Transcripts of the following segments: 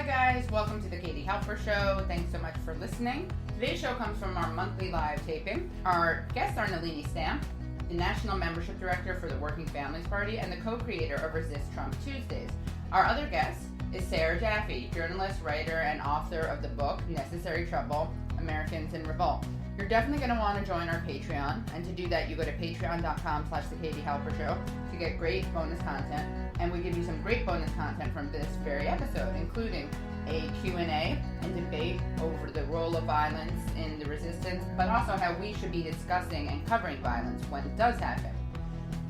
guys, welcome to the Katie Halper Show. Thanks so much for listening. Today's show comes from our monthly live taping. Our guests are Nelini Stamp, the National Membership Director for the Working Families Party and the co-creator of Resist Trump Tuesdays. Our other guest is Sarah Jaffe, journalist, writer, and author of the book Necessary Trouble, Americans in Revolt. You're definitely going to want to join our Patreon, and to do that, you go to patreon.com/The Katie Halper Show to get great bonus content, and we give you some great bonus content from this very episode, including a Q&A and debate over the role of violence in the resistance, but also how we should be discussing and covering violence when it does happen.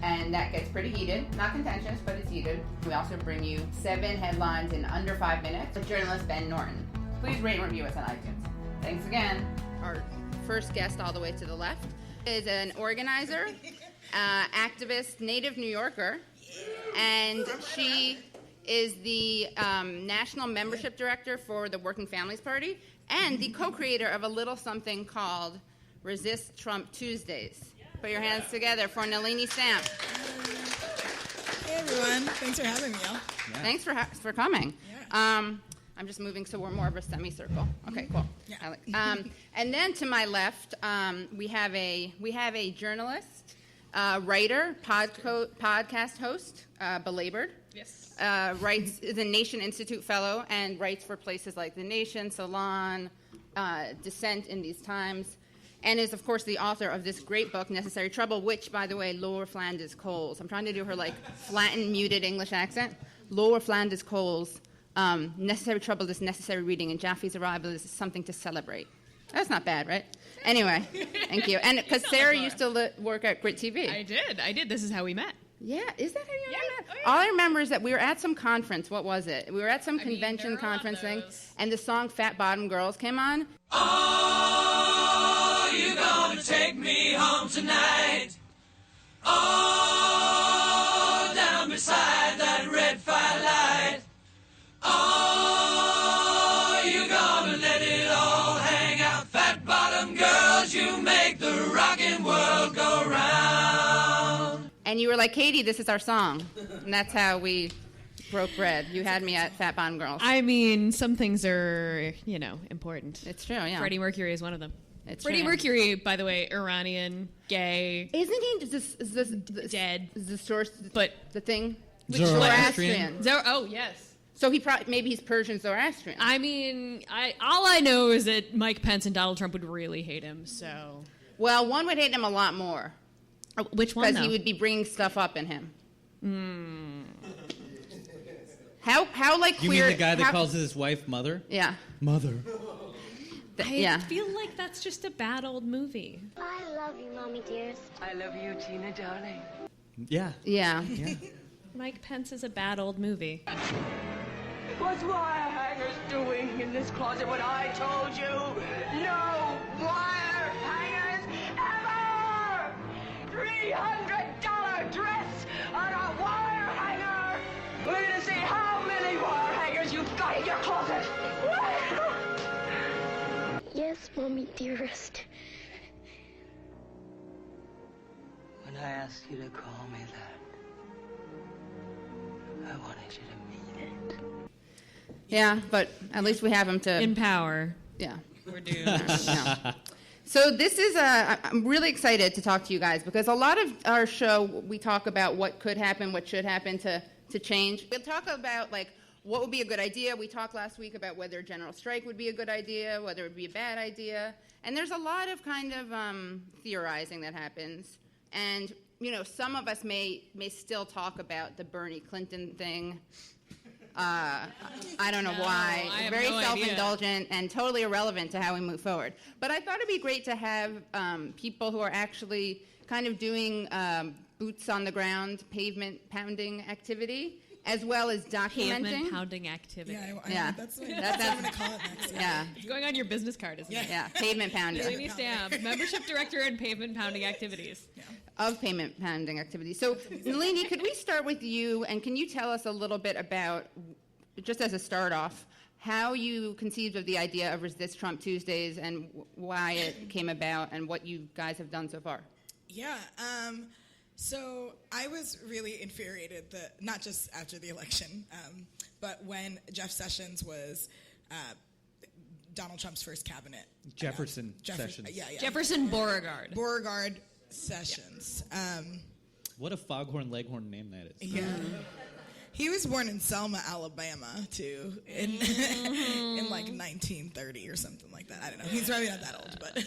And that gets pretty heated, not contentious, but it's heated. We also bring you 7 headlines in under 5 minutes with journalist Ben Norton. Please rate and review us on iTunes. Thanks again. Our first guest all the way to the left is an organizer, activist, native New Yorker, and she is the National Membership Director for the Working Families Party and the co-creator of a little something called Resist Trump Tuesdays. Put your hands together for Nelini Stamp. Hey everyone, thanks for having me, y'all. Yeah. Thanks for coming. Yeah. I'm just moving so we're more of a semicircle. Okay, cool. Yeah. And then to my left, we have a journalist, writer, podcast host, Belabored. Yes. Is a Nation Institute fellow and writes for places like The Nation, Salon, Dissent in These Times, and is, of course, the author of this great book, Necessary Trouble, which, by the way, Lower Flanders Coles. I'm trying to do her, flattened, muted English accent. Lower Flanders Coles. Necessary Trouble is necessary reading, and Jaffe's arrival is something to celebrate. That's not bad, right? Anyway, thank you. And because Sarah used to work at Grit TV. I did. This is how we met. Yeah, is that how you met? Oh, yeah. All I remember is that we were at some conference. What was it? We were at some convention conference thing, and the song Fat Bottom Girls came on. Oh, you gonna take me home tonight? Oh, down beside that red firelight. Oh, you gonna let it all hang out? Fat bottom girls, you make the rockin' world go round. And you were like, Katie, this is our song. And that's how we broke bread. You had me at Fat Bottom Girls. I mean, some things are, important. It's true, yeah. Freddie Mercury is one of them. It's Freddie true. Mercury, by the way, Iranian, gay. Isn't he dead? Is the source, but the thing? Zoroastrian. Oh, yes. So maybe he's Persian Zoroastrian. I mean, all I know is that Mike Pence and Donald Trump would really hate him, so. Well, one would hate him a lot more. Which one, because he would be bringing stuff up in him. How queer... You mean the guy that calls his wife mother? Yeah. Mother. I feel like that's just a bad old movie. I love you, Mommy dearest. I love you, Tina, darling. Yeah. Yeah. Mike Pence is a bad old movie. What's wire hangers doing in this closet when I told you no wire hangers ever? $300 dress on a wire hanger. We're gonna see how many wire hangers you've got in your closet. Yes, Mommy dearest. When I asked you to call me that, I wanted you to mean it. Yeah, but at least we have him to... In power. Yeah. We're doomed. Yeah. So this is I'm really excited to talk to you guys because a lot of our show, we talk about what could happen, what should happen to change. We'll talk about, what would be a good idea. We talked last week about whether a general strike would be a good idea, whether it would be a bad idea. And there's a lot of kind of theorizing that happens. And, some of us may still talk about the Bernie Clinton thing. I don't know why. I have Very no self-indulgent and totally irrelevant to how we move forward. But I thought it'd be great to have people who are actually kind of doing boots on the ground, pavement pounding activity, as well as documenting. Pavement pounding activity. Yeah, that's what I'm going to call it next. Yeah. It's going on your business card, isn't it? Yeah, pavement pounding. Nelini Stamp, membership director in pavement pounding activities. Yeah. Of pavement pounding activities. So, Nelini, could we start with you, and can you tell us a little bit about, just as a start off, how you conceived of the idea of Resist Trump Tuesdays and why it came about and what you guys have done so far? Yeah. So I was really infuriated, not just after the election, but when Jeff Sessions was Donald Trump's first cabinet. Jefferson Sessions. Yeah. Jefferson Beauregard. Beauregard Sessions. What a foghorn leghorn name that is. Yeah. He was born in Selma, Alabama, too, in like 1930 or something like that. I don't know. He's probably not that old, but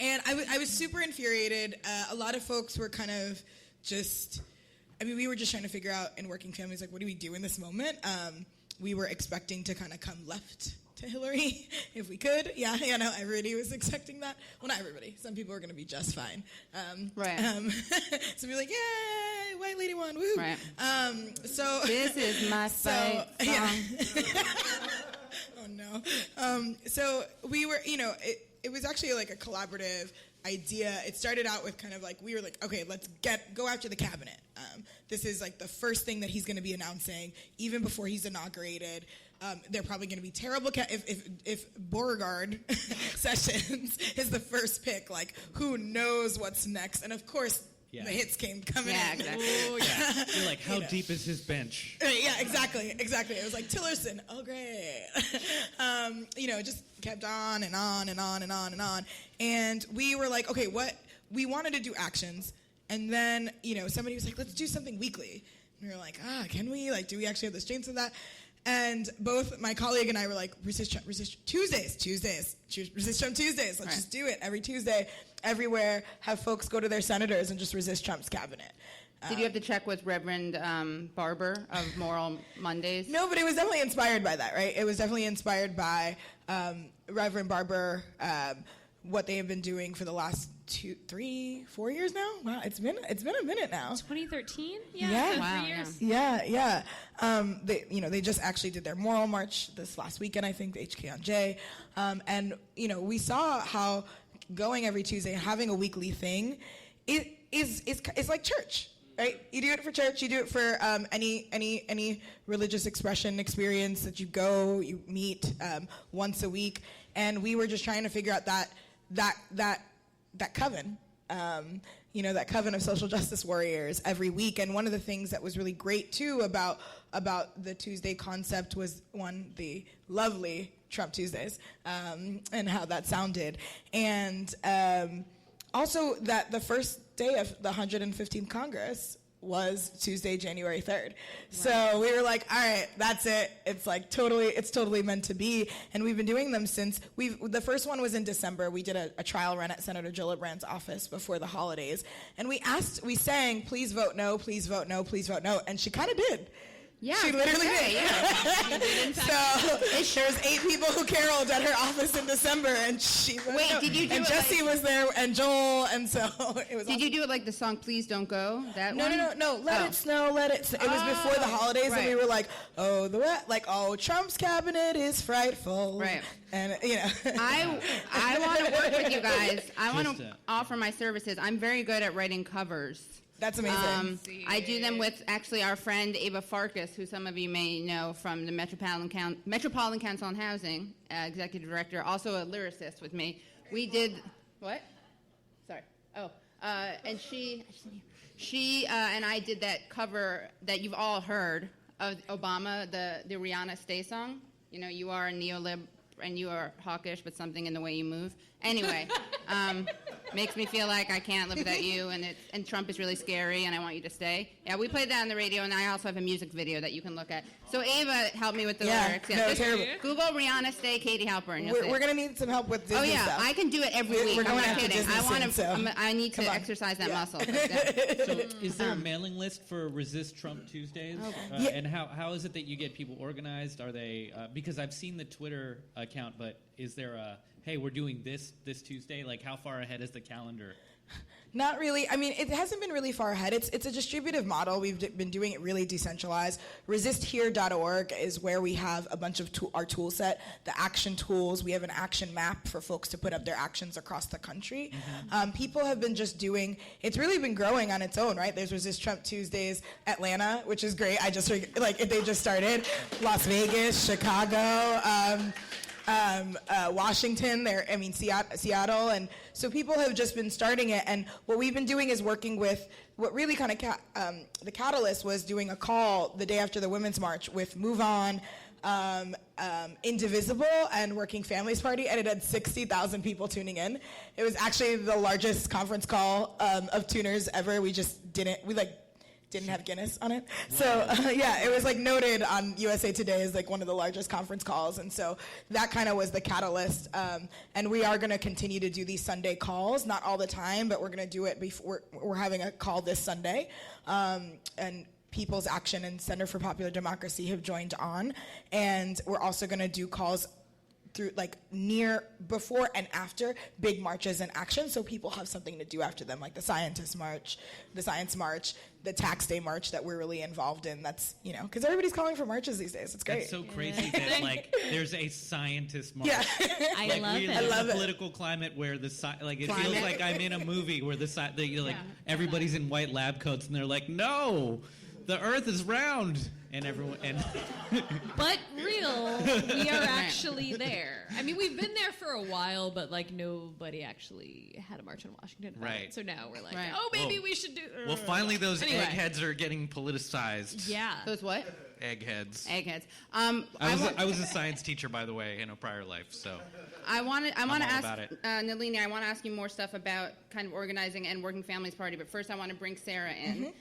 and I was super infuriated. A lot of folks were kind of just, we were just trying to figure out in working families, like, what do we do in this moment? We were expecting to kind of come left to Hillary if we could. Yeah, everybody was expecting that. Well, not everybody. Some people were going to be just fine. Right. So we're like, yay, white lady won, woo. Right. So this is my fight song. Yeah. Oh no. So we were, it was actually like a collaborative idea. It started out with kind of like, we were like, okay, let's go after the cabinet. This is like the first thing that he's going to be announcing, even before he's inaugurated. They're probably going to be terrible. If Beauregard Sessions is the first pick, like, who knows what's next? And of course, the hits came coming in. Exactly. Ooh, yeah. You're like, how deep is his bench? Yeah, exactly. It was like Tillerson. Oh, great. It just kept on and on and on and on and on. And we were like, okay, we wanted to do actions. And then, somebody was like, let's do something weekly. And we were like, can we? Like, do we actually have the strength of that? And both my colleague and I were like, resist Tuesdays, resist Trump Tuesdays. Let's just do it every Tuesday, everywhere. Have folks go to their senators and just resist Trump's cabinet. Did you have to check with Reverend Barber of Moral Mondays? No, but it was definitely inspired by that, right? It was definitely inspired by Reverend Barber, what they have been doing for the last 2, 3, 4 years now. Wow, it's been a minute now. 2013? Yeah. Wow, 3 years. Yeah. They just actually did their moral march this last weekend, I think, the HK on J. And we saw how going every Tuesday and having a weekly thing is like church. Right? You do it for church. You do it for any religious expression experience that you meet once a week. And we were just trying to figure out that coven, that coven of social justice warriors every week. And one of the things that was really great too about the Tuesday concept was the lovely Trump Tuesdays, and how that sounded, and also that the first day of the 115th Congress was Tuesday, January 3rd. Right. So we were like, all right, that's it. It's like totally meant to be. And we've been doing them since the first one was in December. We did a trial run at Senator Gillibrand's office before the holidays. And we sang, please vote no, please vote no, please vote no. And she kind of did. Yeah, she literally did. Yeah. So there's 8 people who caroled at her office in December, and she was did you do and it Jesse was there, and Joel, and so it was. Did you do it like the song "Please Don't Go"? That no, one? No. Let it snow, let it. It was before the holidays, and we were like, Trump's cabinet is frightful, right? And I want to work with you guys. I want to offer my services. I'm very good at writing covers. That's amazing. I do them with actually our friend Ava Farkas, who some of you may know from the Metropolitan Council on Housing, executive director, also a lyricist with me. We did what? Sorry. Oh, and she and I did that cover that you've all heard of Obama, the Rihanna Stay song. You are a neolib and you are hawkish, but something in the way you move. Anyway. Makes me feel like I can't live without you, and Trump is really scary, and I want you to stay. Yeah, we played that on the radio, and I also have a music video that you can look at. So Ava helped me with the lyrics. Yeah, no, terrible. Google Rihanna Stay Katie Halpern. We're gonna need some help with Disney stuff. I can do it every week. We're going I'm not after kidding. Disney I need to exercise that muscle. So is there a mailing list for Resist Trump Tuesdays? Okay. And how is it that you get people organized? Are they because I've seen the Twitter account, but is there a hey, we're doing this Tuesday? Like, how far ahead is the calendar? Not really. I mean, it hasn't been really far ahead. It's a distributive model. We've been doing it really decentralized. ResistHere.org is where we have a bunch of our tool set, the action tools. We have an action map for folks to put up their actions across the country. Mm-hmm. People have been just doing, it's really been growing on its own, right? There's Resist Trump Tuesdays Atlanta, which is great. They just started. Las Vegas, Chicago. Washington, Seattle, and so people have just been starting it. And what we've been doing is working with what really kind of the catalyst was doing a call the day after the Women's March with Move On, Indivisible, and Working Families Party, and it had 60,000 people tuning in. It was actually the largest conference call of tuners ever. We just didn't have Guinness on it. So it was noted on USA Today as one of the largest conference calls. And so that kind of was the catalyst. And we are going to continue to do these Sunday calls, not all the time, but we're going to do it before. We're having a call this Sunday. And People's Action and Center for Popular Democracy have joined on. And we're also going to do calls through near, before and after big marches and action, so people have something to do after them, like the Science March, the Tax Day March that we're really involved in. That's, because everybody's calling for marches these days. It's great. It's so crazy that there's a scientist march. Yeah. I love it. I love a political climate where it feels like I'm in a movie where everybody's in white lab coats and they're like, no, the Earth is round. And everyone, but real, we are actually there. I mean, we've been there for a while, but nobody actually had a march in Washington. Right. So now we're oh, maybe we should do. Well, finally, those eggheads are getting politicized. Yeah. Those what? Eggheads. Eggheads. I was a science teacher, by the way, in a prior life. So I want to ask Nelini. I want to ask you more stuff about kind of organizing and Working Families Party. But first, I want to bring Sarah in.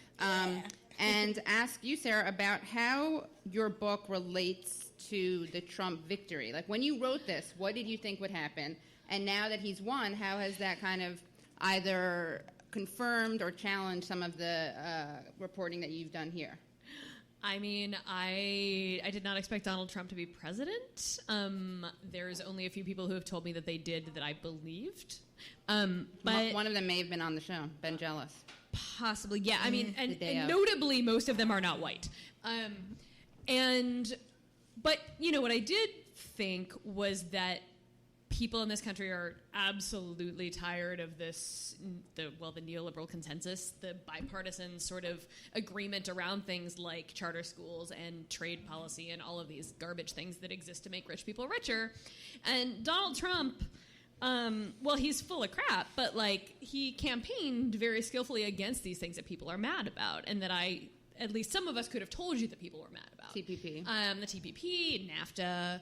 And ask you, Sarah, about how your book relates to the Trump victory. When you wrote this, what did you think would happen? And now that he's won, how has that kind of either confirmed or challenged some of the reporting that you've done here? I mean, I did not expect Donald Trump to be president. There's only a few people who have told me that they did that I believed. But one of them may have been on the show, Ben Jealous. Possibly, yeah. I mean, and notably, most of them are not white. But what I did think was that people in this country are absolutely tired of the neoliberal consensus, the bipartisan sort of agreement around things like charter schools and trade policy and all of these garbage things that exist to make rich people richer. And Donald Trump, he's full of crap, but he campaigned very skillfully against these things that people are mad about, and that at least some of us could have told you that people were mad about. TPP. The TPP, NAFTA.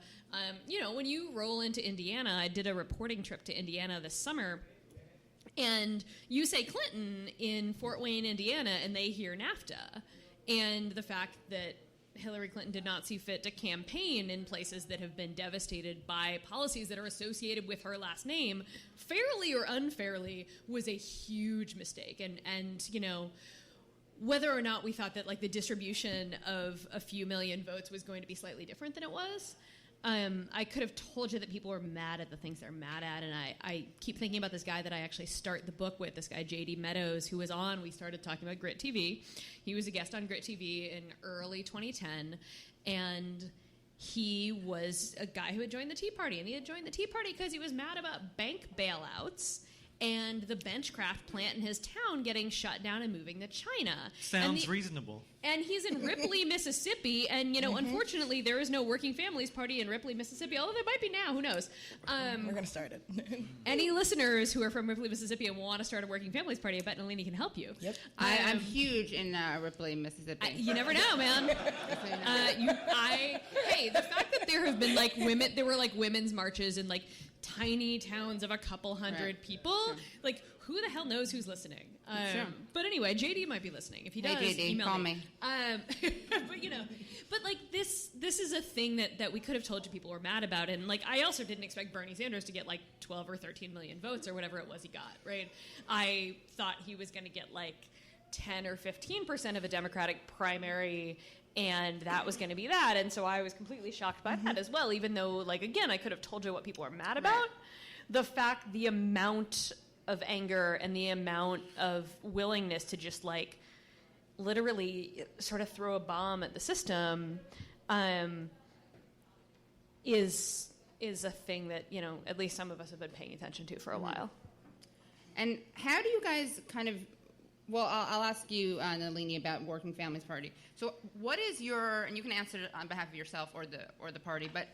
When you roll into Indiana, I did a reporting trip to Indiana this summer, and you say Clinton in Fort Wayne, Indiana, and they hear NAFTA. And the fact that Hillary Clinton did not see fit to campaign in places that have been devastated by policies that are associated with her last name, fairly or unfairly, was a huge mistake. And whether or not we thought that the distribution of a few million votes was going to be slightly different than it was, I could have told you that people were mad at the things they're mad at. And I keep thinking about this guy that I actually start the book with, this guy J.D. Meadows, who was on. We started talking about Grit TV. He was a guest on Grit TV in early 2010, and he was a guy who had joined the Tea Party. And he had joined the Tea Party because he was mad about bank bailouts and the Benchcraft plant in his town getting shut down and moving to China. Sounds reasonable. And he's in Ripley, Mississippi, and, unfortunately, there is no Working Families Party in Ripley, Mississippi, although there might be now, who knows. We're going to start it. Any listeners who are from Ripley, Mississippi and want to start a Working Families Party, I bet Nelini can help you. Yep. I'm huge in Ripley, Mississippi. You never know, man. Hey, the fact that there have been, there were, women's marches in, tiny towns of a couple hundred people, who the hell knows who's listening? Sure. But anyway, JD might be listening. If he does, JD, email call me. But this is a thing that we could have told you people were mad about, and I also didn't expect Bernie Sanders to get 12 or 13 million votes or whatever it was he got. Right? I thought he was going to get 10 or 15% of a Democratic primary, and that was going to be that. And so I was completely shocked by that as well, even though, again, I could have told you what people are mad about. Right. The amount of anger and the amount of willingness to just, literally sort of throw a bomb at the system is a thing that, at least some of us have been paying attention to for a while. And how do you guys kind of... Well, I'll ask you, Nelini, about Working Families Party. So what is your, and you can answer it on behalf of yourself or the party, but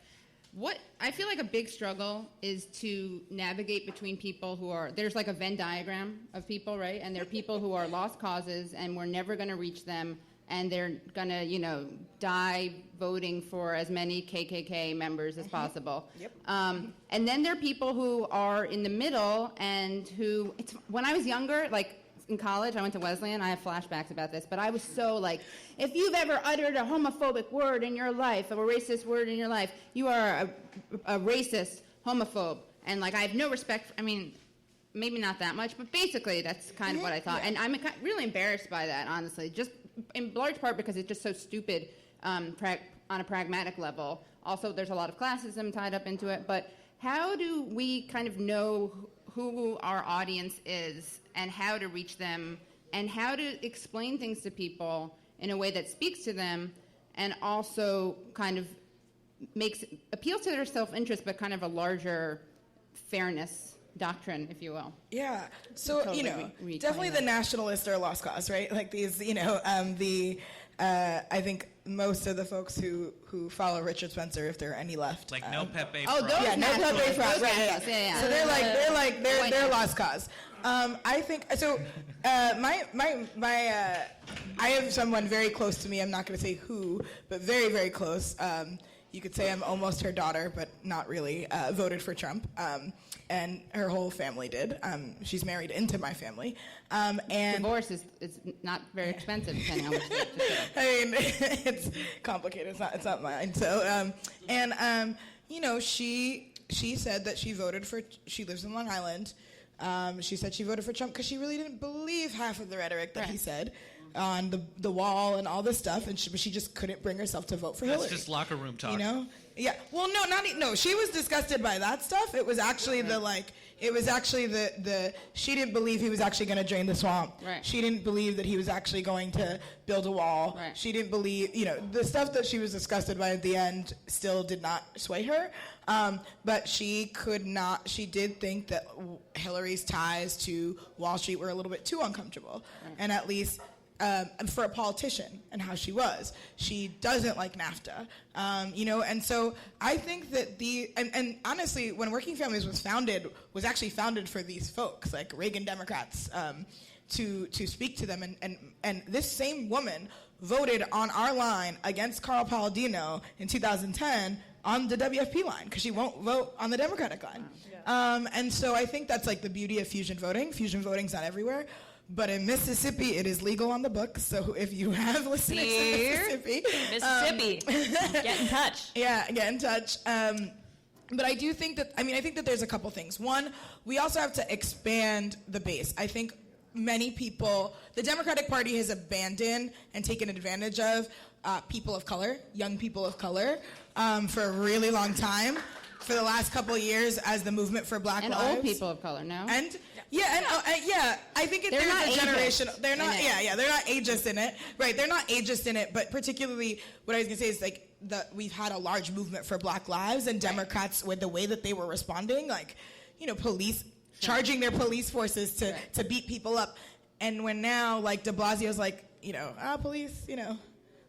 What I feel like a big struggle is to navigate between people who are, there's like a Venn diagram of people, right? And there are people who are lost causes and we're never going to reach them, and they're going to, die voting for as many KKK members as possible. Yep. And then there are people who are in the middle and who, when I was younger, like in college, I went to Wesleyan, I have flashbacks about this, but I was so like, if you've ever uttered a homophobic word in your life, or a racist word in your life, you are a racist homophobe. And like, I have no respect for, maybe not that much, but basically that's kind of what I thought. And I'm really embarrassed by that, honestly, just in large part because it's just so stupid on a pragmatic level. Also, there's a lot of classism tied up into it, but how do we kind of know who our audience is and how to reach them and how to explain things to people in a way that speaks to them and also kind of appeals to their self-interest, but kind of a larger fairness doctrine, if you will. Yeah. So, Totally definitely the nationalists are a lost cause, right? Like these, I think most of the folks who follow Richard Spencer, if there are any left. Like no Pepe Oh, Frog. those Yeah, no nationalists. Pepe Frog, Those right, nationalists, yeah. So they're lost cause. I think so. I have someone very close to me. I'm not going to say who, but very, very close. You could say I'm almost her daughter, but not really. Voted for Trump, and her whole family did. She's married into my family, and Divorce is not very expensive, depending on which state. it's complicated. It's not mine. So, she said that she voted for. She lives in Long Island. She said she voted for Trump because she really didn't believe half of the rhetoric that he said on the wall and all this stuff, and she just couldn't bring herself to vote for Hillary. That's just locker room talk. Yeah. Well, no, she was disgusted by that stuff. It was actually she didn't believe he was actually going to drain the swamp. Right. She didn't believe that he was actually going to build a wall. Right. She didn't believe, the stuff that she was disgusted by at the end still did not sway her. But she did think that Hillary's ties to Wall Street were a little bit too uncomfortable. Right. And at least for a politician and how she was. She doesn't like NAFTA, and so I think that and honestly, when Working Families was actually founded for these folks, like Reagan Democrats, to speak to them, and this same woman voted on our line against Carl Palladino in 2010 on the WFP line because she won't vote on the Democratic line. And so I think that's like the beauty of fusion voting. Fusion voting's not everywhere. But in Mississippi, it is legal on the books. So if you have listeners in Mississippi, get in touch. Yeah, get in touch. But I do think that, I think that there's a couple things. One, we also have to expand the base. I think many people, the Democratic Party has abandoned and taken advantage of people of color, young people of color, for a really long time. For the last couple of years as the movement for Black And lives. old people of color, no? And I think They're not there's a generation. ageist They're not. in it. They're not ageist in it. Right. They're not ageist in it. But particularly, what I was gonna say is like we've had a large movement for Black lives, and Democrats with the way that they were responding, like police charging their police forces to beat people up, and when now like De Blasio's like police,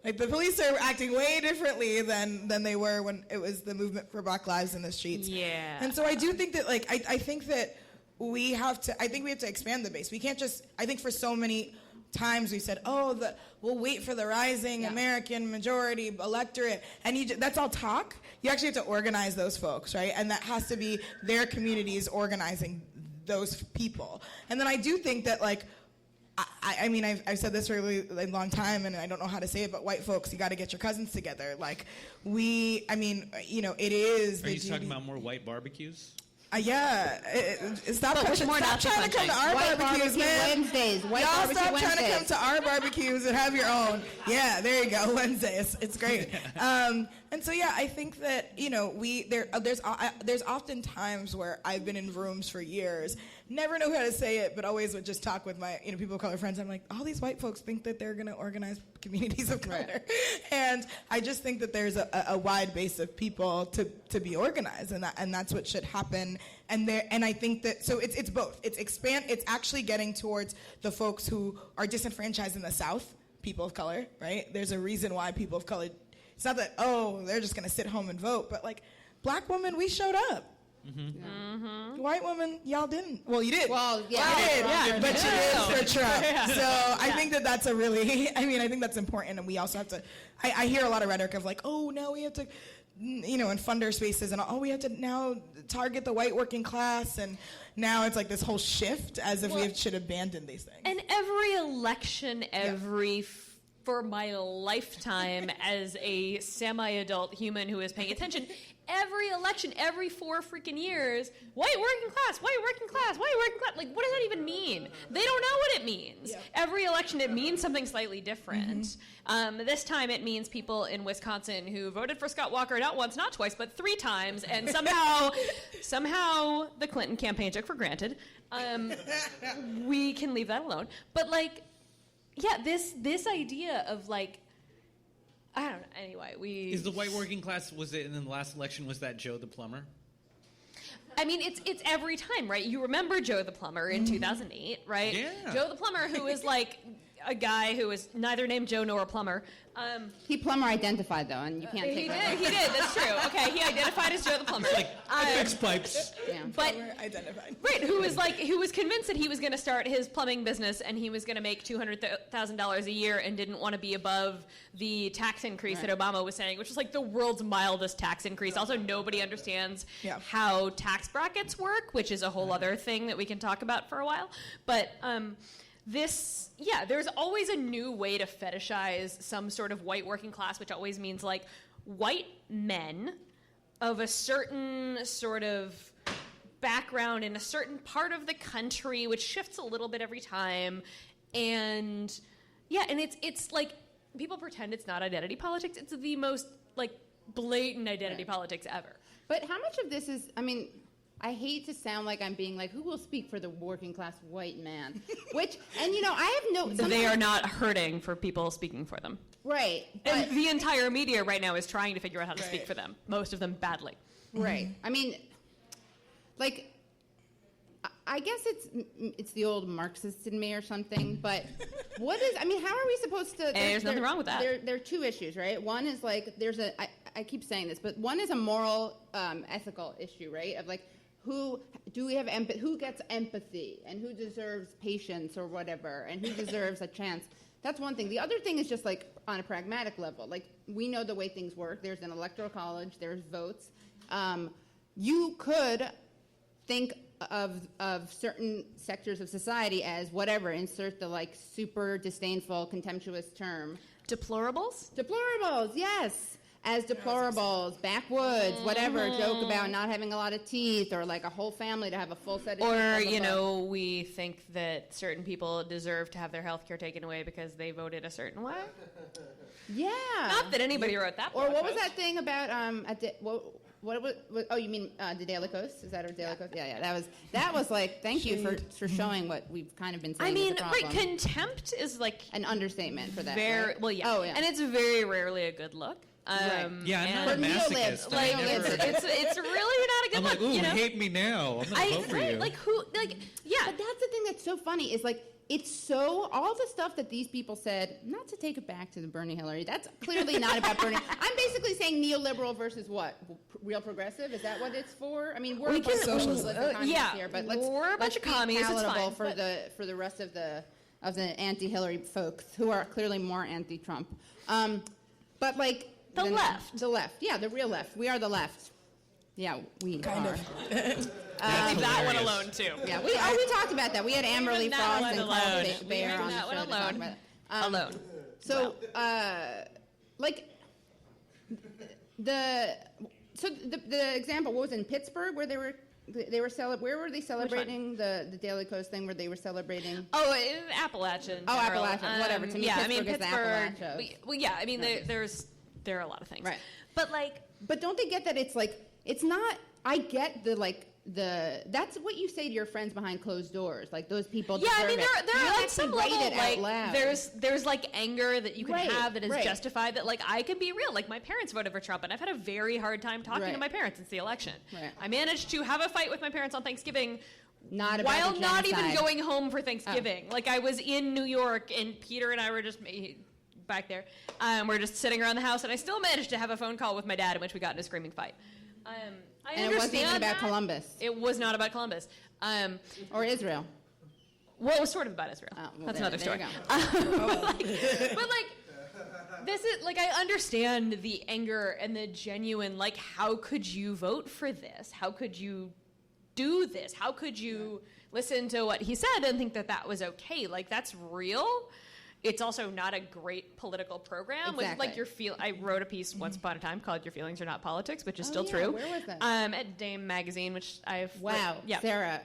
Like the police are acting way differently than they were when it was the movement for Black lives in the streets. Yeah. And so I do think that I think that we have to expand the base. We can't just, I think for so many times we said, we'll wait for the rising American majority electorate, and that's all talk. You actually have to organize those folks, right? And that has to be their communities organizing those people. And then I do think that I've said this for a really long time, and I don't know how to say it, but white folks, you got to get your cousins together. Like it is. Are you talking about more white barbecues? Stop trying to come to our White barbecues, man. Wednesdays. White Y'all barbecue stop Wednesdays. trying to come to our barbecues and have your own. Yeah, there you go, Wednesday. It's great. And so I think that there's often times where I've been in rooms for years, never know how to say it, but always would just talk with my people of color friends. I'm like, all these white folks think that they're going to organize communities of color, and I just think that there's a wide base of people to be organized, and that's what should happen. And I think that it's both. It's actually getting towards the folks who are disenfranchised in the South, people of color, right? There's a reason why people of color. It's not that they're just going to sit home and vote, but Black women, we showed up. White women, y'all didn't. Well, you did. Well, yeah. You did, Yeah. but you did for Trump. So I think that's a really, I think that's important. And we also have to, I hear a lot of rhetoric of like, oh, now we have to, in funder spaces and we have to now target the white working class. And now it's like this whole shift as if we should abandon these things. And every election, for my lifetime as a semi-adult human who is paying attention, every election, every 4 freaking years, white working class, white working class, white working class. Like, what does that even mean? They don't know what it means. Yeah. Every election, it means something slightly different. This time, it means people in Wisconsin who voted for Scott Walker not once, not twice, but 3 times, and somehow the Clinton campaign took for granted. We can leave that alone. But like, yeah, this idea of like, I don't know. Anyway, is the white working class, was it in the last election, was that Joe the plumber? I mean, it's every time, right? You remember Joe the plumber in 2008, right? Yeah. Joe the plumber, who is like a guy who is neither named Joe nor a plumber. He plumber identified, though, and you can't take that. He did, that's true. Okay, he identified as Joe the plumber. Like, I fix pipes. Yeah. But, identified. right, who was convinced that he was going to start his plumbing business and he was going to make $200,000 a year and didn't want to be above the tax increase that Obama was saying, which is like the world's mildest tax increase. Also, nobody understands how tax brackets work, which is a whole other thing that we can talk about for a while. But there's always a new way to fetishize some sort of white working class, which always means like white men of a certain sort of background in a certain part of the country, which shifts a little bit every time. And it's like people pretend it's not identity politics. It's the most like blatant identity politics ever. But how much of this is, I hate to sound like I'm being like, who will speak for the working class white man? Which, and I have no... They are not hurting for people speaking for them. Right. And the entire media right now is trying to figure out how to speak for them. Most of them badly. Right. I guess it's the old Marxist in me or something, but how are we supposed to... There's nothing wrong with that. There are 2 issues, right? One is like, I keep saying this, but one is a moral, ethical issue, right? Of like, who gets empathy and who deserves patience or whatever and who deserves a chance. That's one thing. The other thing is just like on a pragmatic level. Like, we know the way things work. There's an electoral college. There's votes. You could think of certain sectors of society as whatever, insert the like super disdainful, contemptuous term. Deplorables? Deplorables, yes. As deplorables, backwoods, whatever, joke about not having a lot of teeth, or like a whole family to have a full set of teeth. Or, we think that certain people deserve to have their health care taken away because they voted a certain way. Yeah. Not that anybody wrote that. Or what was that thing about, you mean the Daily Coast? Is that our Daily Coast? Yeah. That was like, thank you for showing what we've kind of been saying. Is the problem. Contempt is like an understatement for that. Very well, yeah. Oh, yeah. And it's very rarely a good look. Right. Yeah, I'm not a masochist. Like, it's really not a good I'm look. like, ooh, hate me now. I'm gonna vote for you. Like who? Like yeah. But that's the thing that's so funny is like it's so all the stuff that these people said. Not to take it back to the Bernie Hillary. That's clearly not about Bernie. I'm basically saying neoliberal versus what? Real progressive? Is that what it's for? I mean, we're a bunch of socialists here, but we're a bunch of communists. It's palatable for the rest of the anti-Hillary folks who are clearly more anti-Trump. But like. The left. The left. Yeah, the real left. We are the left. Yeah, we kind are. of. Leave that one alone, too. Yeah, we talked about that. We had Amberly Frost and Carl Bayer on the show to talk about it. Alone. So, the example, what was it, in Pittsburgh, where where were they celebrating the Daily Coast thing? Where they were celebrating? Oh, in Appalachian. Oh, Appalachian. Whatever. To me, Pittsburgh is the Appalachia. There are a lot of things. Right. But don't they get that it's like, it's not, I get that's what you say to your friends behind closed doors. Like, those people deserve it. There are like some level, like, there's like anger that you can have that is justified, that like I can be real. Like, my parents voted for Trump, and I've had a very hard time talking to my parents since the election. Right. I managed to have a fight with my parents on Thanksgiving while not even going home for Thanksgiving. Like, I was in New York, and Peter and I were just back there. We're just sitting around the house, and I still managed to have a phone call with my dad in which we got in a screaming fight. I And it wasn't even understand about that. Columbus. It was not about Columbus. Or Israel. Well, it was sort of about Israel. Oh, well, That's there- another there story. you go. But this is like, I understand the anger and the genuine, like, how could you vote for this? How could you do this? How could you listen to what he said and think that that was okay? Like, that's real. It's also not a great political program. Exactly. With, like, I wrote a piece once upon a time called "Your Feelings Are Not Politics," which is still yeah. true. Where was that? At Dame Magazine, which I've Wow, yeah. Sarah,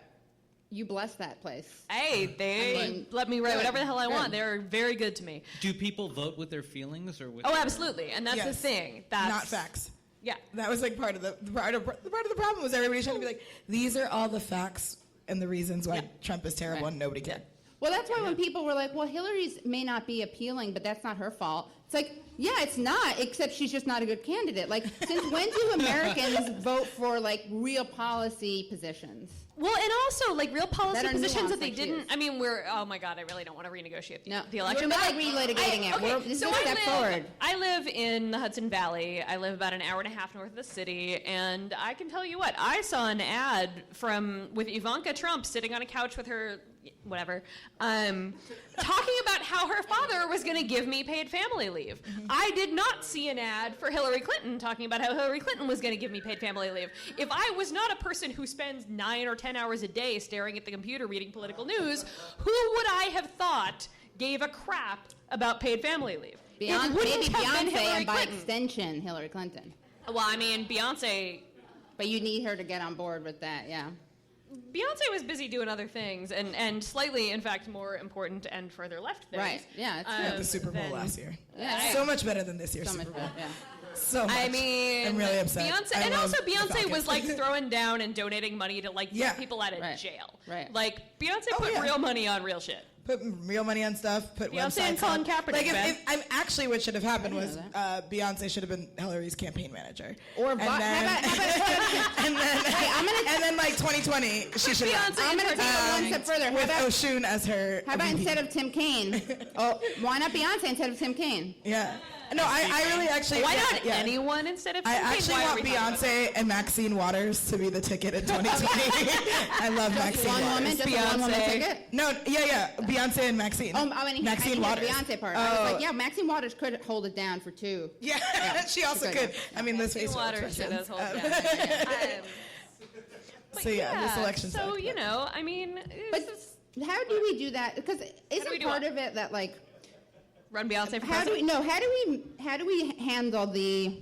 you blessed that place. Hey, they let me write good, whatever the hell I good. want. They're very good to me. Do people vote with their feelings or with? Oh, absolutely, and that's the Yes. thing. That's Not facts. Yeah. That was like part of the part of the problem was everybody trying to be like, these are all the facts and the reasons why Trump is terrible, Right. and nobody cared. Well, that's why when people were like, well, Hillary's may not be appealing, but that's not her fault. It's like, yeah, it's not, except she's just not a good candidate. Like, since when do Americans vote for, like, real policy positions? Well, and also, like, real policy That are positions nuanced that they like she didn't. is. I mean, oh my God, I really don't want to renegotiate the We're election. not but, relitigating it. Okay, This is so a step forward. I live in the Hudson Valley. I live about an hour and a half north of the city, and I can tell you what, I saw an ad with Ivanka Trump sitting on a couch with her, whatever, talking about how her father was going to give me paid family leave. I did not see an ad for Hillary Clinton talking about how Hillary Clinton was going to give me paid family leave. If I was not a person who spends 9 or 10 hours a day staring at the computer reading political news, who would I have thought gave a crap about paid family leave? It wouldn't Maybe have been Beyonce, Hillary and by Clinton. extension, Hillary Clinton. Well, I mean, Beyonce But you need her to get on board with that, yeah. Beyonce was busy doing other things, and slightly, in fact, more important and further left things. Right, yeah, it's At the Super Bowl than- last year. Yeah. So much better than this year's So much Super Bowl. better, yeah. So much. I mean, I'm really upset. Beyonce, I and love also the Beyonce Falcons. was like throwing down and donating money to like Yeah. get people out of Right. jail. Right. Like Beyonce Oh, put yeah. real money on real shit. Put real money on stuff. Put Beyonce websites and Colin on. Kaepernick, Like, man. I'm actually what should have happened I didn't was know Beyonce should have been Hillary's campaign manager. Or and how then, about and then like 2020, she should have. Beyonce I'm going to take it one step further. How With about, Oshun as her. how about VP. instead of Tim Kaine? Oh, why not Beyonce instead of Tim Kaine? Yeah. No, I really actually. Why yeah, not yeah. anyone instead of I Tim Kaine? actually Why are want we talking about Beyonce and Maxine Waters to be the ticket in 2020. I love Maxine One Waters. woman, just a one woman Beyonce. ticket? No, yeah, Beyonce and Maxine. Oh, I mean, Maxine I didn't hear Waters. the Beyonce part. I was like, yeah, Maxine Waters could hold it down for 2. Yeah, she also she could. could. I mean, let's face Maxine Waters it. should have told But So yeah, this election. So sucked, you know, I mean, But how do we do that? Because we isn't do part what? of it that, like, run Beyonce for how do president. we how do we handle the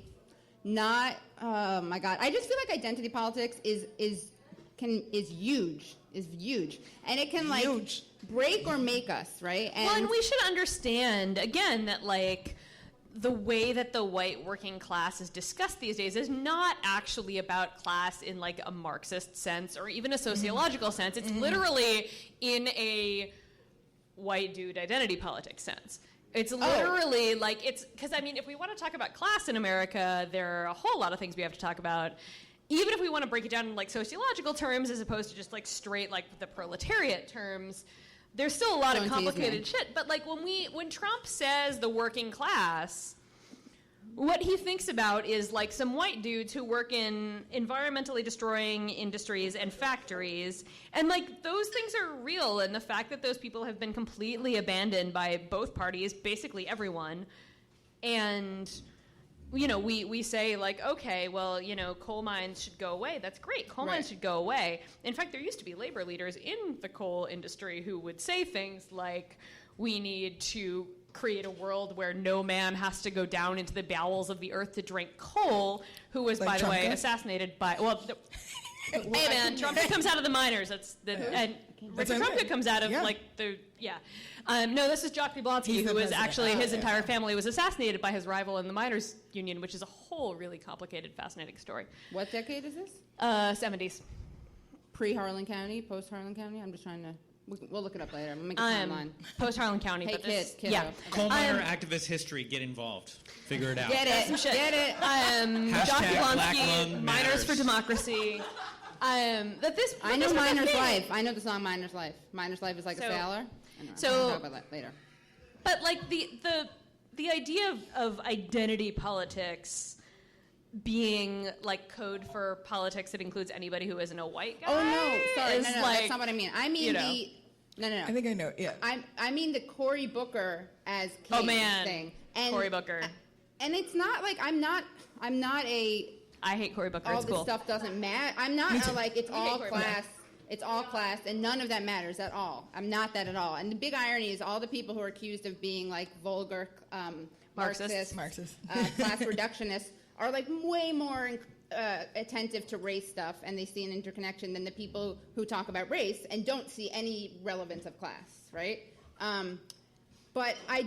not? Oh my God! I just feel like identity politics is huge, and it can like Huge. break or make us, right? Well, and we should understand again that like the way that the white working class is discussed these days is not actually about class in like a Marxist sense or even a sociological sense. It's literally in a white dude identity politics sense. It's literally like it's because I mean, if we want to talk about class in America, there are a whole lot of things we have to talk about. Even if we want to break it down in like sociological terms as opposed to just like straight like the proletariat terms, there's still a lot of Don't tease me. complicated shit. But like when Trump says the working class, what he thinks about is like some white dudes who work in environmentally destroying industries and factories, and like those things are real, and the fact that those people have been completely abandoned by both parties, basically everyone, and you know, we say like, okay, well, you know, coal mines should go away. That's great. Coal mines should go away. In fact, there used to be labor leaders in the coal industry who would say things like, we need to create a world where no man has to go down into the bowels of the earth to drink coal, who was, Like by the Trump way, did? assassinated by, well, hey man, Trump comes out of the miners. That's the, and Richard what I Trumka mean. comes out of Yeah. like the, yeah. No, this is Jock Blonsky, He's the who was president. actually, Oh, his okay. entire family was assassinated by his rival in the miners union, which is a whole really complicated, fascinating story. What decade is this? 70s. Pre-Harlan County, post-Harlan County? I'm just trying to. We'll look it up later. We'll make a timeline. Post Harlan County. Hey, but this, kiddo. yeah. Coal miner activist history. Get involved. Figure it out. Get it. Some shit. Get it. Jock Hashtag Black Blonsky, Lung Miners Matters. for Democracy. That this. I know Miner's Life. I know the song Miner's Life. Miner's Life is like So- a sailor. so- We'll talk about that later. But like the idea of identity politics being like code for politics that includes anybody who isn't a white guy. Oh no, sorry, is no, like, that's not what I mean. I mean no. I think I know. Yeah. I mean the Cory Booker as King Oh man, thing. And, Cory Booker. And it's not like I'm not a. I hate Cory Booker. All it's this cool. stuff doesn't matter. I'm not like it's all Cory class. It's all class, and none of that matters at all. I'm not that at all. And the big irony is all the people who are accused of being like vulgar Marxist, class reductionists are like way more attentive to race stuff, and they see an interconnection than the people who talk about race and don't see any relevance of class, right? But I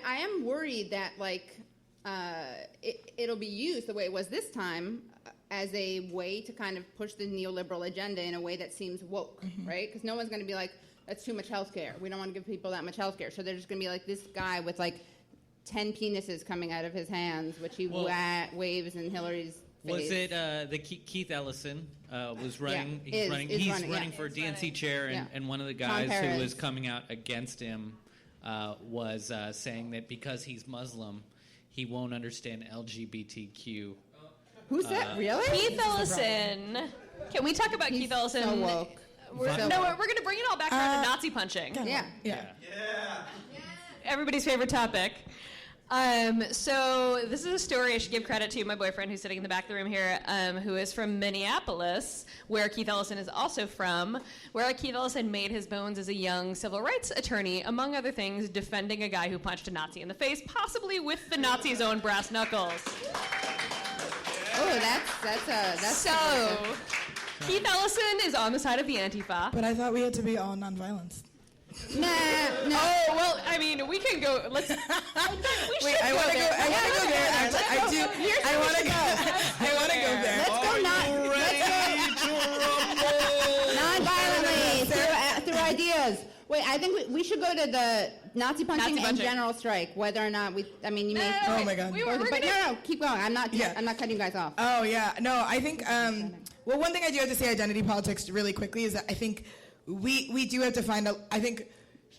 am worried that like it'll be used the way it was this time as a way to kind of push the neoliberal agenda in a way that seems woke, right? Because no one's going to be like, that's too much health care. We don't want to give people that much health care. So they're just going to be like this guy with like 10 penises coming out of his hands, which he waves in Hillary's face. Was it the Keith Ellison was running? Yeah, He's running for DNC chair, and one of the guys who was coming out against him was saying that because he's Muslim, he won't understand LGBTQ. Who's that? Really? Keith Ellison. Can we talk about Keith Ellison? So woke. We're going to bring it all back around to Nazi punching. Yeah. Everybody's favorite topic. So this is a story I should give credit to my boyfriend who's sitting in the back of the room here, who is from Minneapolis, where Keith Ellison is also from, where Keith Ellison made his bones as a young civil rights attorney, among other things, defending a guy who punched a Nazi in the face, possibly with the Nazi's own brass knuckles. Oh, that's so. Keith Ellison is on the side of the Antifa. But I thought we had to be all nonviolence. No. Oh, well, I mean, we can go. Let's. Wait, I want to go. I want to go there. Actually, I want to go. I want to go there. Let's go non-violently through ideas. Wait, I think we should go to the Nazi punching and general strike. Whether or not you may. Oh my God. No, keep going. I'm not cutting you guys off. Oh yeah, no. I think. Well, one thing I do have to say, identity politics, really quickly, is that I think we do have to find a. I think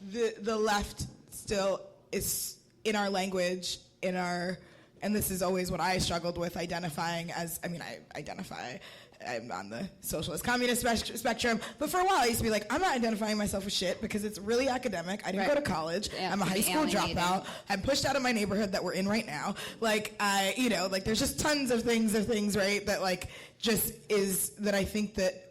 the left still is in our language, and this is always what I struggled with identifying as. I mean, I identify. I'm on the socialist communist spectrum, but for a while I used to be like, I'm not identifying myself with shit because it's really academic. I didn't go to college. I'm a high school dropout. I'm pushed out of my neighborhood that we're in right now. Like there's just tons of things, right? That like just is that I think that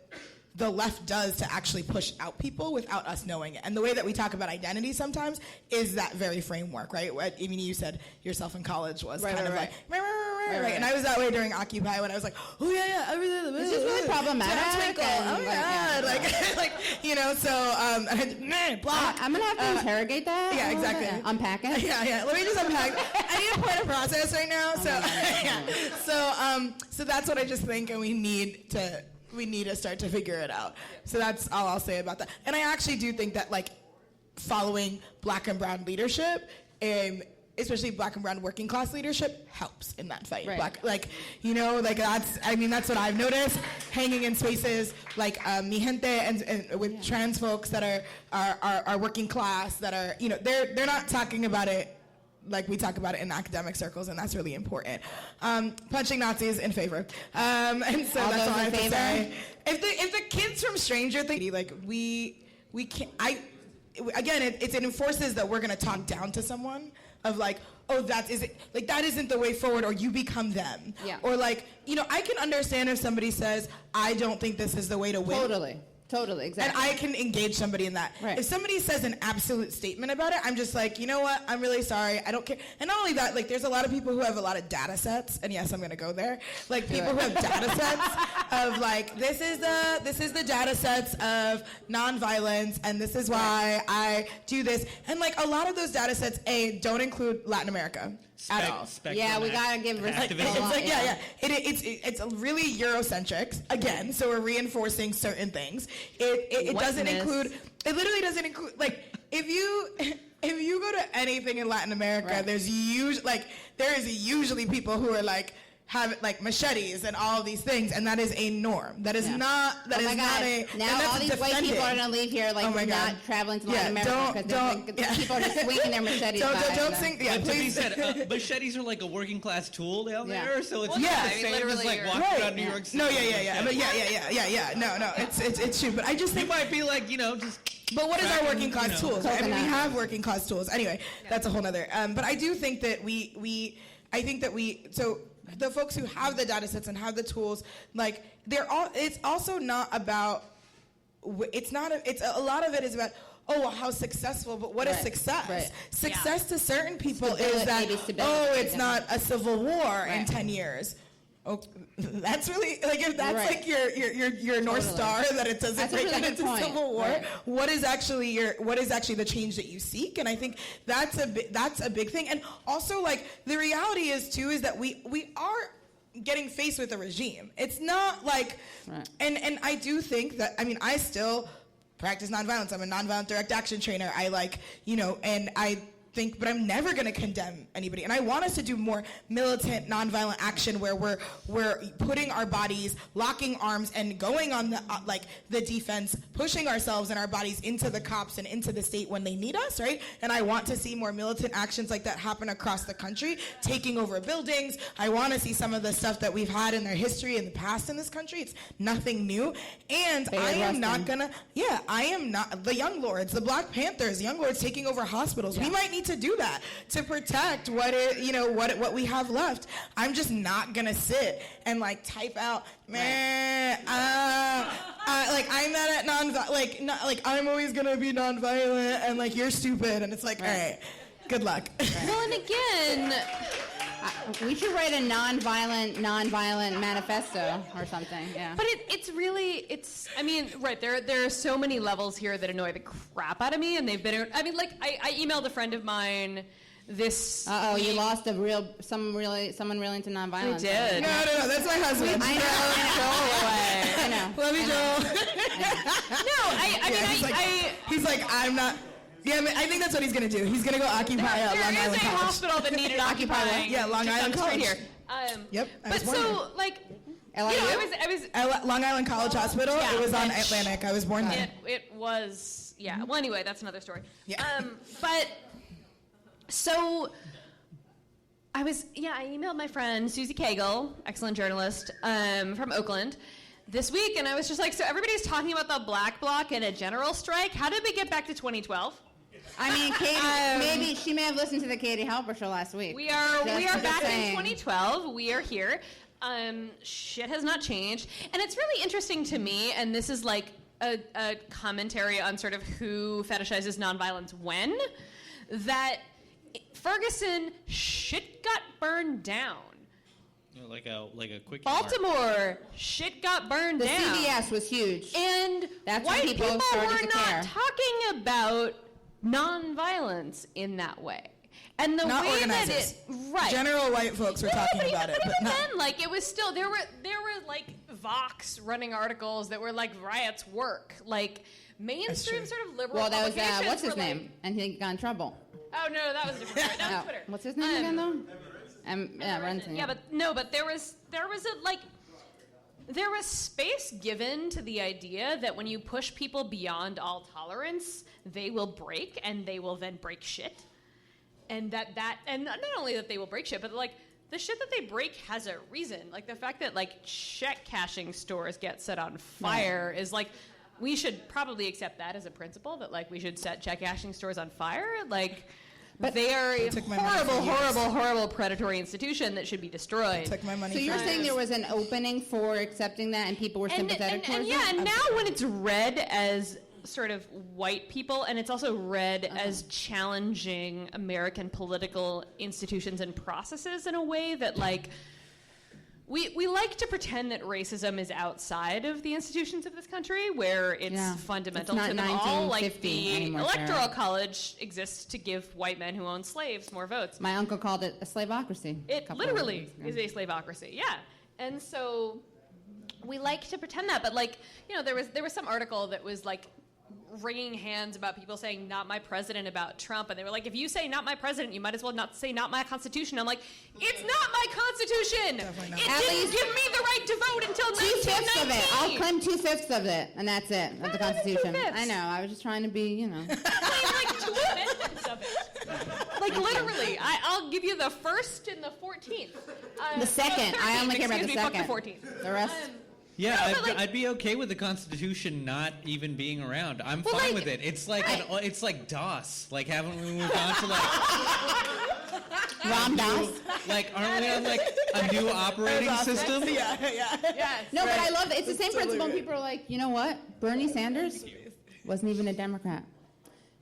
the left does to actually push out people without us knowing it. And the way that we talk about identity sometimes is that very framework, right? I mean, you said yourself in college was kind of like, right. And I was that way during Occupy when I was like, oh yeah, it's just really problematic. Oh yeah, blah. I'm gonna have to interrogate that. Yeah, exactly. Unpack it. Yeah. Let me just unpack. I need a point of process right now. So that's what I just think, and we need to start to figure it out. So that's all I'll say about that. And I actually do think that like following black and brown leadership, especially black and brown working class leadership, helps in that fight. Right. That's what I've noticed, hanging in spaces like Mi Gente and with trans folks that are working class, that are, they're not talking about it like we talk about it in academic circles, and that's really important. Punching Nazis in favor. And so all that's all I have in to say. If the kids from Stranger Things, like we can't, it enforces that we're gonna talk down to someone of like, oh, that isn't the way forward, or you become them. Yeah. Or like, I can understand if somebody says, I don't think this is the way to win. Totally, exactly. And I can engage somebody in that. Right. If somebody says an absolute statement about it, I'm just like, you know what? I'm really sorry. I don't care. And not only that, like, there's a lot of people who have a lot of data sets, and yes, I'm going to go there. Like, people who have data sets of like, this is the data sets of nonviolence, and this is why I do this. And like, a lot of those data sets, don't include Latin America. At all. Yeah, we gotta give respect. It's really Eurocentric again. So we're reinforcing certain things. It doesn't include. It literally doesn't include. Like if you go to anything in Latin America, there is usually people who are like have like machetes and all of these things, and that is a norm. That is not. That is not a. Now all these white people are going to leave here like not traveling to Latin America because people are just swinging their machetes. Don't sing. Yeah, but please. To be said, machetes are like a working class tool down there, so it's Well, not the same as like walking around New York City. No, yeah. No, it's true. But I just think you might be like, just. But what is our working class tools? Right? I mean, we have working class tools. Anyway, that's a whole nother. But I do think that so the folks who have the data sets and have the tools, like it's also not about. It's a lot of it is about. Oh, well, how successful, but what is success? Right. Success to certain people is that, it's not a civil war in 10 years. Oh, that's really, like, if that's like your North Star, that it doesn't break down into civil war, what is actually the change that you seek? And I think that's a big thing. And also, like, the reality is that we are getting faced with a regime. It's not like, and I do think that, I mean, I still practice nonviolence. I'm a nonviolent direct action trainer. And I think, but I'm never going to condemn anybody. And I want us to do more militant nonviolent action where we're putting our bodies, locking arms, and going on the defense, pushing ourselves and our bodies into the cops and into the state when they need us, right? And I want to see more militant actions like that happen across the country, taking over buildings. I want to see some of the stuff that we've had in their history in the past in this country. It's nothing new. And I am not the Young Lords, the Black Panthers, Young Lords taking over hospitals. We might need to do that to protect what we have left. I'm just not gonna sit and like type out, man. I'm not at I'm always gonna be nonviolent, and like you're stupid, and it's like, all right, good luck. Well, and again, we should write a nonviolent manifesto or something. Yeah. But there are so many levels here that annoy the crap out of me, and they've been. I mean, like I emailed a friend of mine this. You lost someone really into nonviolence. I did. No, that's my husband. I know. I know. Love you, Joel. He's like, I'm not. Yeah, I think that's what he's going to do. He's going to go occupy Long Island College. There is a hospital that needed occupying. Yeah, Long Island College. Here. Yep. But so, like, I was Long Island College Hospital. Yeah, it was on Atlantic. I was born there. It was, yeah. Well, anyway, that's another story. Yeah. But so I emailed my friend Susie Cagle, excellent journalist from Oakland, this week, and I was just like, so everybody's talking about the Black Bloc and a general strike. How did we get back to 2012? I mean, Katie, she may have listened to the Katie Halper show last week. We are back in 2012. We are here. Shit has not changed. And it's really interesting to me, and this is like a commentary on sort of who fetishizes nonviolence when, that Ferguson, shit got burned down. Like a quick Baltimore, shit got burned down. The CVS was huge. And that's white when people were not talking about nonviolence in that way. And the not way organizers. That general white folks were talking about it, but even then, like, it was still, there were like Vox running articles that were like riots work, like mainstream sort of liberal. Well, that was what's his name, and he got in trouble. Oh no, that was a different story. That was Twitter. What's his name again though? Renton. Yeah, but there was space given to the idea that when you push people beyond all tolerance, they will break, and they will then break shit. And and not only that they will break shit, but like the shit that they break has a reason. Like the fact that like check cashing stores get set on fire is like, we should probably accept that as a principle, that like we should set check cashing stores on fire. Like, but they are a horrible predatory institution that should be destroyed. Took my money. So you're saying there was an opening for accepting that, and people were sympathetic towards it? And now when it's read as sort of white people, and it's also read as challenging American political institutions and processes in a way that, like, we like to pretend that racism is outside of the institutions of this country, where it's fundamental to them all. Like the Electoral College exists to give white men who own slaves more votes. My uncle called it a slaveocracy. It literally is a slaveocracy, yeah. And so we like to pretend that, but like, you know, there was some article that was like wringing hands about people saying "not my president" about Trump, and they were like, "If you say not my president, you might as well not say not my Constitution." I'm like, "It's not my Constitution. Definitely not. It At didn't least give me the right to vote until 2/5 of it. 1919." I'll claim 2/5 of it, and that's it, of the Constitution. 2/5. I know, I was just trying to be, you know. Claim like 2 amendments of it. Like literally, I'll give you the 1st and the 14th. The 2nd. I only care about the 2nd. Fuck the 14th. The rest. Yeah, No, but, I'd be okay with the Constitution not even being around. I'm fine with it. It's like it's like DOS. Like, haven't we moved on to like Ram Dass? like aren't we on like a new operating system? Yeah. Yes. No, but I love it. It's the same totally principle. right. People are like, you know what? Bernie Sanders wasn't even a Democrat.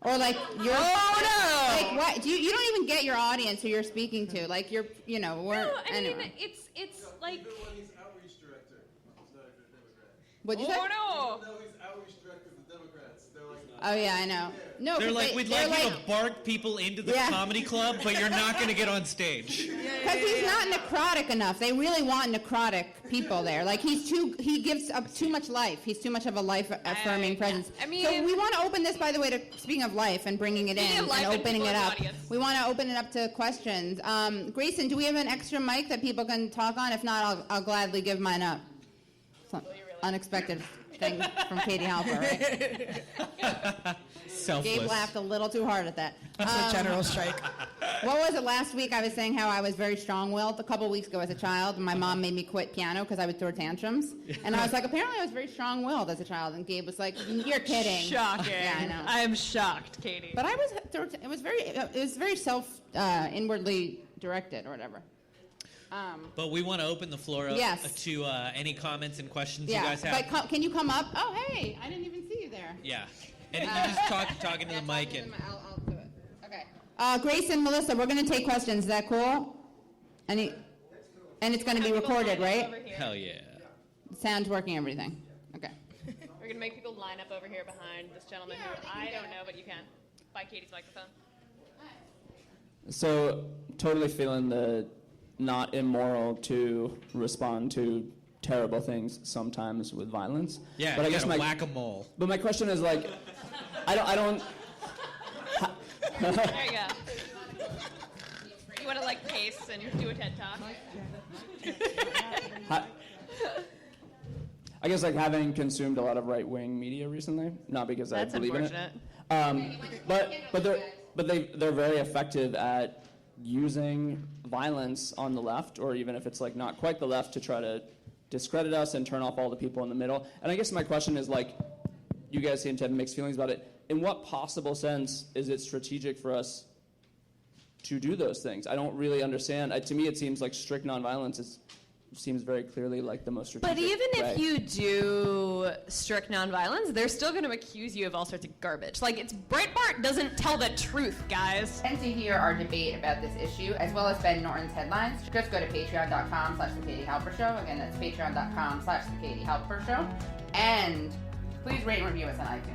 Or like you're. Oh no! Like what? You don't even get your audience who you're speaking to. Like you're, you know, we're. No, I anyway. mean it's like. He's outreach director. He's not a Democrat. What'd you say? Oh no! No, he's outreach director of the Democrats. They're like. Oh yeah, I know. No, They're 'cause like, we'd like you to bark people into the Yeah. comedy club, but you're not going to get on stage. Because he's not necrotic enough. They really want necrotic people there. Like he gives up too much life. He's too much of a life-affirming presence. I mean- so we want to open this, by the way, to speaking of life and bringing it Speaking in of life and and opening people it in the up. audience. We want to open it up to questions. Grayson, do we have an extra mic that people can talk on? If not, I'll gladly give mine up. Some unexpected thing from Katie Halper, right? Selfless. Gabe laughed a little too hard at that. That's a general strike. What was it last week? I was saying how I was very strong-willed. A couple weeks ago as a child, my mom made me quit piano because I would throw tantrums. And I was like, apparently I was very strong-willed as a child. And Gabe was like, you're kidding. Shocking. Yeah, I know. I am shocked, Katie. But it was very inwardly directed or whatever. But we want to open the floor up Yes. to any comments and questions Yeah, you guys have. but can you come up? Oh, hey, I didn't even see you there. Yeah. And you just talking to the mic and I'll do it. Okay. Grace and Melissa, we're going to take questions. Is that cool? And it's going to be recorded, right? hell yeah. Sound's working, everything. Okay. We're gonna make people line up over here behind this gentleman who I don't know, but you can. By Katie's microphone. So, totally feeling the not immoral to respond to terrible things sometimes with violence. Yeah, but I guess gotta whack-a-mole. But my question is like, I don't. There you go. You want to like pace and do a TED talk? I guess like having consumed a lot of right-wing media recently, not because That's I believe in unfortunate. it, but they're very effective at using violence on the left, or even if it's like not quite the left, to try to discredit us and turn off all the people in the middle. And I guess my question is like, you guys seem to have mixed feelings about it. In what possible sense is it strategic for us to do those things? I don't really understand. To me, it seems like strict nonviolence seems very clearly like the most strategic But even way. if you do strict nonviolence, they're still going to accuse you of all sorts of garbage. Like, Breitbart doesn't tell the truth, guys. And to hear our debate about this issue, as well as Ben Norton's headlines, just go to patreon.com/The Katie Halper Show. Again, that's patreon.com/The Katie Halper Show. And please rate and review us on iTunes.